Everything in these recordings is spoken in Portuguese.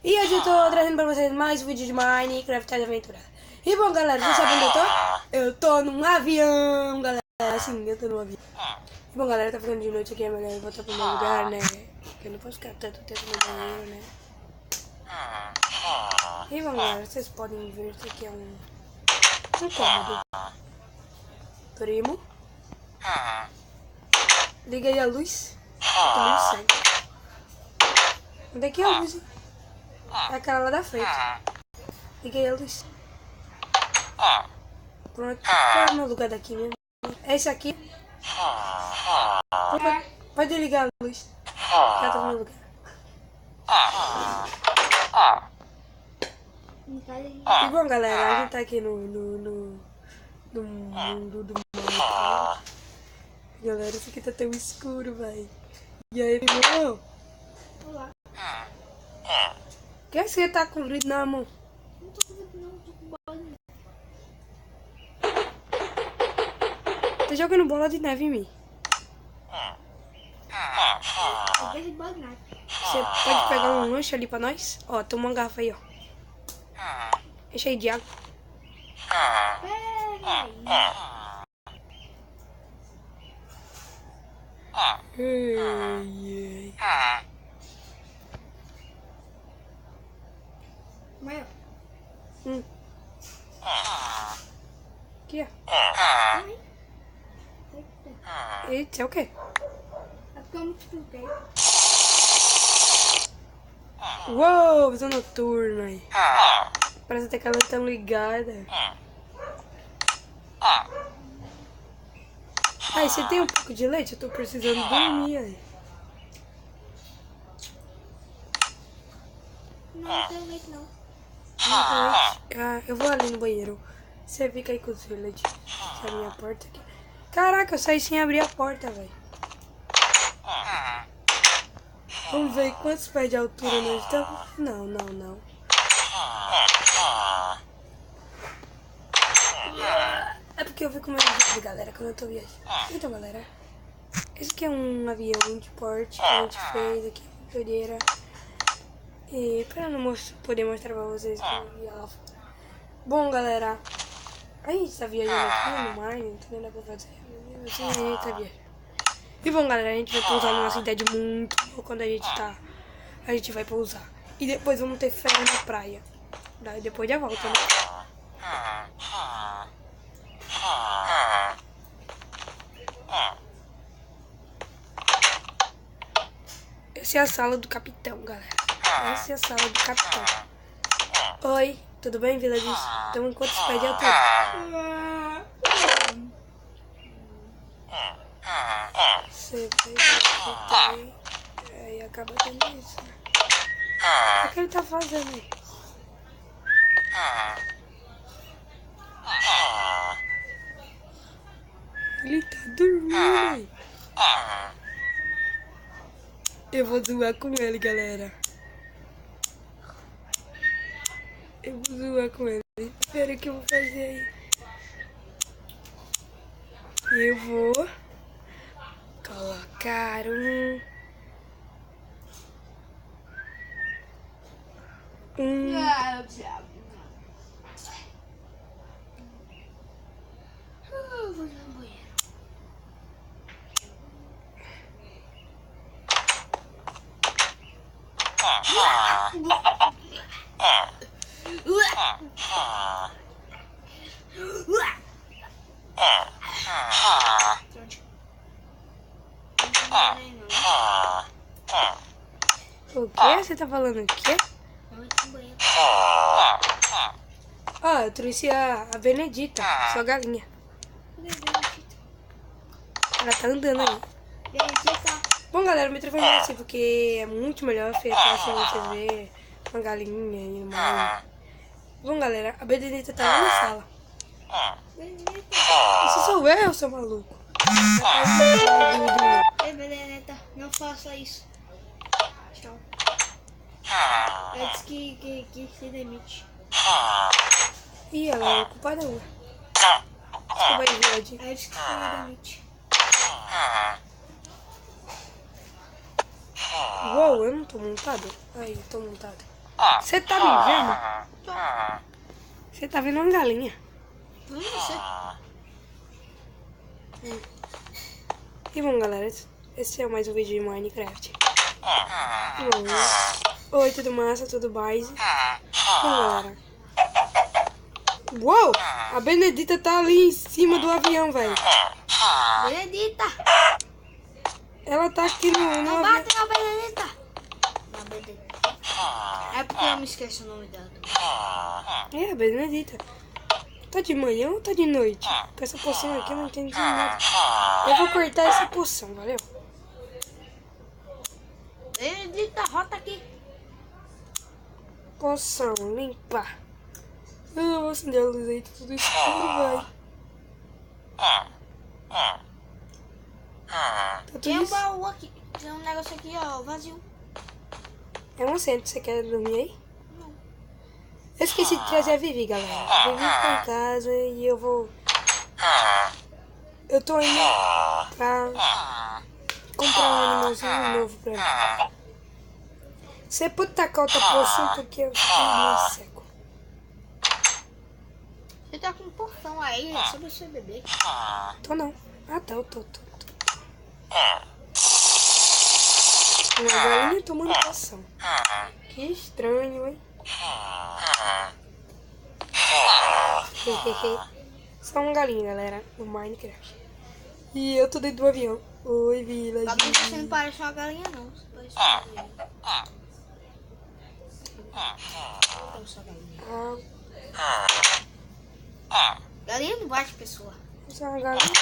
E hoje eu tô trazendo pra vocês mais um vídeo de Minecraft de aventura. E bom, galera, vocês sabem onde eu tô? Eu tô num avião, galera. Assim, eu tô num avião. E bom, galera, tá ficando de noite aqui, é melhor eu voltar pro meu lugar, né? Porque eu não posso ficar tanto tempo no banheiro, né? E bom, galera, vocês podem ver, isso aqui é um cômodo. Primo. Liga aí a luz. A luz sai. Onde é que é a luz? É aquela lá da frente. Liga aí a luz. Pronto. Qual é o meu lugar daqui mesmo? É esse aqui. Pode ligar a luz. Já tá no meu lugar. E bom, galera, a gente tá aqui no mundo do Minecraft. Galera, isso aqui tá tão escuro, velho. E aí, irmão? Olá. O que você tá com vidro na mão? Não tô com vidro não, tô com bola de neve. Tá jogando bola de neve em mim. Eu vejo bola de neve. Você pode pegar um lanche ali pra nós? Ó, toma uma garrafa aí, ó. Enche aí de água. Pera aí. Ai, ai. Maior. Aqui, ó. Ai. Eita, é o quê? É porque eu me expliquei. Uou, visão noturna aí. Parece até que elas estão ligadas. Ai, você tem um pouco de leite? Eu tô precisando dormir aí. Não tem leite não. Não tem leite? Ah, eu vou ali no banheiro. Você fica aí com o seu leite. Deixa a minha porta aqui. Caraca, eu saí sem abrir a porta, velho. Vamos ver quantos pés de altura nós estamos. Não. É porque eu fico meio de galera quando eu tô viajando. Então, galera, esse aqui é um avião de porte que a gente fez aqui na Pereira. E pra não poder mostrar pra vocês como ela. Bom, galera, a gente tá viajando aqui no mar, não tem nada pra fazer. Assim a gente tá viajando. E bom, galera, a gente vai pousar numa cidade muito boa quando a gente vai pousar. E depois vamos ter férias na praia. Daí depois já volta, né? Essa é a sala do capitão, galera. Essa é a sala do capitão. Oi, tudo bem, Vila Disso? Estamos em quantos pés de altura? Você vai ver também. Aí acaba tendo isso, né? O que ele tá fazendo aí? Ele tá dormindo aí. Eu vou zoar com ele, galera. Eu vou zoar com ele. Espera que eu vou fazer aí. Eu vou colocar Eu vou no banheiro. O quê? Você tá falando o quê? Não, eu tô no banheiro. Ah, eu trouxe a Benedita, sua galinha. Cadê a Benedita? Ela tá andando ali. Benedita. Bom, galera, me transformei assim porque é muito melhor ficar assim você ver uma galinha e uma. Bom, galera, a Benedita tá lá na sala. Benedita. Isso sou eu, seu maluco. Ei, Benedita, não faça isso. Tchau. Ela disse que se demite. Ih, ela é culpada não. Desculpa aí, Vlad. Ela disse que se demite. Uou, eu não tô montado? Aí, tô montado. Você tá me vendo? Você tá vendo uma galinha. Não sei. E bom, galera, esse é mais um vídeo de Minecraft. Bom, oi, tudo massa, tudo base. Bom, galera. Uou! A Benedita tá ali em cima do avião, velho. Benedita! Ela tá aqui no Não avião. bate na Benedita! Na Benedita. É porque eu me esqueço o nome dela. É, a Benedita. Tá de manhã ou tá de noite? Com essa poção aqui eu não entendi nada. Eu vou cortar essa poção, valeu? Benedita, rota aqui. Poção, limpar. Eu não vou acender a luz aí, tá tudo escuro, vai. Tá tudo Tem um escuro. baú aqui. Tem um negócio aqui, ó, vazio. É um assento, você quer dormir aí? Não. Eu esqueci de trazer a Vivi, galera. A Vivi tá em casa e eu vou... Eu tô indo pra comprar um animalzinho novo pra mim. Você pode tacar outra poção porque eu fiquei meio seco. Você tá com um portão aí, é só você beber. Tô não. Ah, tá, eu tô. Uma galinha tomando poção. Que estranho, hein? Só uma galinha, galera, no Minecraft. E eu tô dentro do avião. Oi, Vila. Pra mim você não parece uma galinha, não. Você parece uma galinha. Não sou galinha. Galinha não bate pessoa. Você é uma galinha?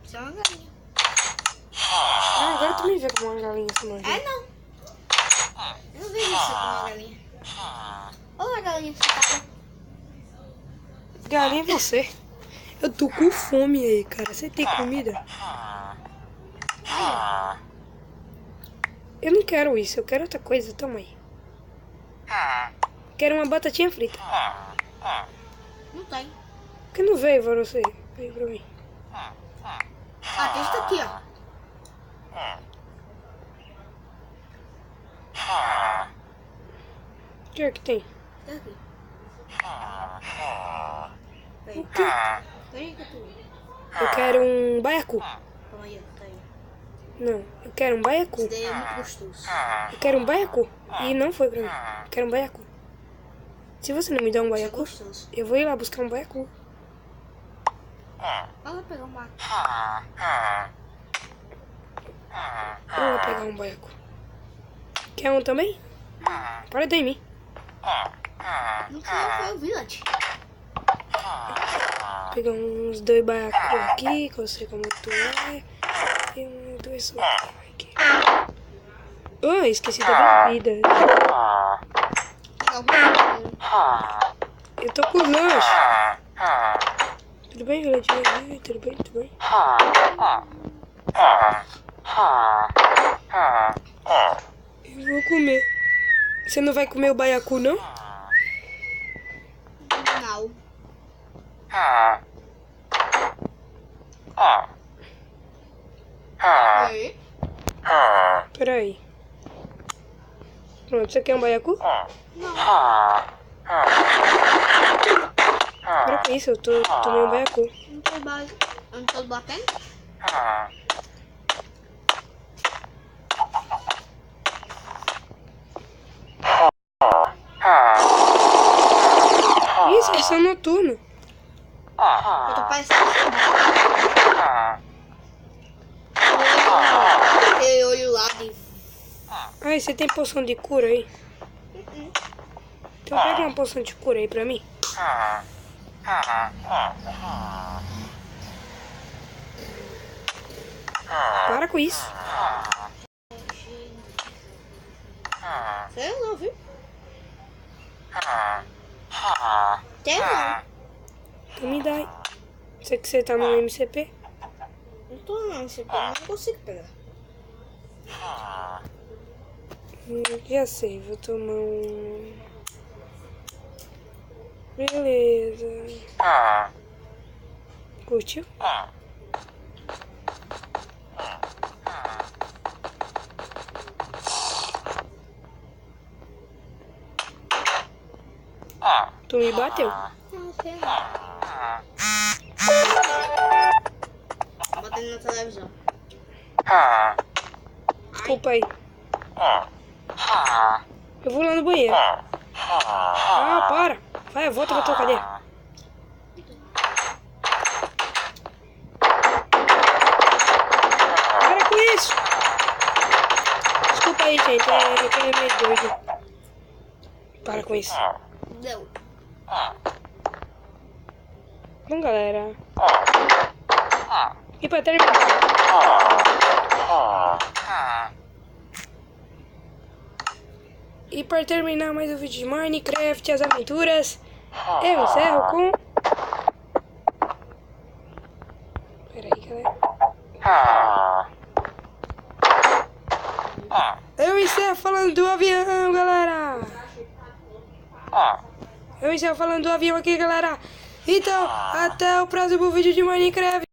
Você é uma galinha. Ah, agora tu me vê como uma galinha, esse nojento. É não. Eu não vejo você como uma galinha. Olha a galinha sentada. Galinha é você. Eu tô com fome aí, cara. Você tem comida? Eu não quero isso, eu quero outra coisa. Toma aí. Quero uma batatinha frita. Não tem. Por que não veio pra você? Veio pra mim. Ah, tem isso aqui, ó. O que é que tem? Tá aqui. O quê? Peraí que eu tô. Eu quero um baiacu. Calma aí, ó. Tá aí. Não, eu quero um baiacu. Isso daí é muito gostoso. Eu quero um baiacu. E não foi pra mim. Eu quero um baiacu. Se você não me der um Isso é baiacu, gostoso. eu vou ir lá buscar um baiacu. Olha, pegar um mato. Eu vou pegar um baiacu. Quer um também? Para de mim. Não foi o Village. Vou pegar uns 2 baiacus aqui, que eu sei como tu é. E 2 só aqui. Ah, esqueci da bebida. Pegar o primeiro. Eu tô com lanche. Tudo bem, Viladinho? Tudo bem, tudo bem? Eu vou comer. Você não vai comer o baiacu, não? Não. Aí. Peraí. Pronto, você quer um baiacu? Não. Para com isso, eu tomei um baiacu. Não tô base. Eu não tô batendo? Isso, eles são noturnos. Eu tô parecendo. Aquele olho lá de. Ai, você tem poção de cura aí? Então pega uma poção de cura aí pra mim. Para com isso. Sei não, viu? Tem não. Então me dá aí. Sei que você tá no MCP. Não tô não, você não consigo pegar. Já sei, vou tomar um... Beleza. Curtiu? Tu me bateu. Não, sei lá. Batendo na televisão. Desculpa aí. Eu vou lá no banheiro. Ah, para. Vai, volta pra tua cadeira. Para com isso. Desculpa aí, gente. É meio doido. Para com isso. Não. Bom, galera. E pra terminar. E para terminar mais um vídeo de Minecraft, as aventuras, eu encerro com... Pera aí, galera. Eu encerro falando do avião, galera. Eu encerro falando do avião aqui, galera. Então, até o próximo vídeo de Minecraft.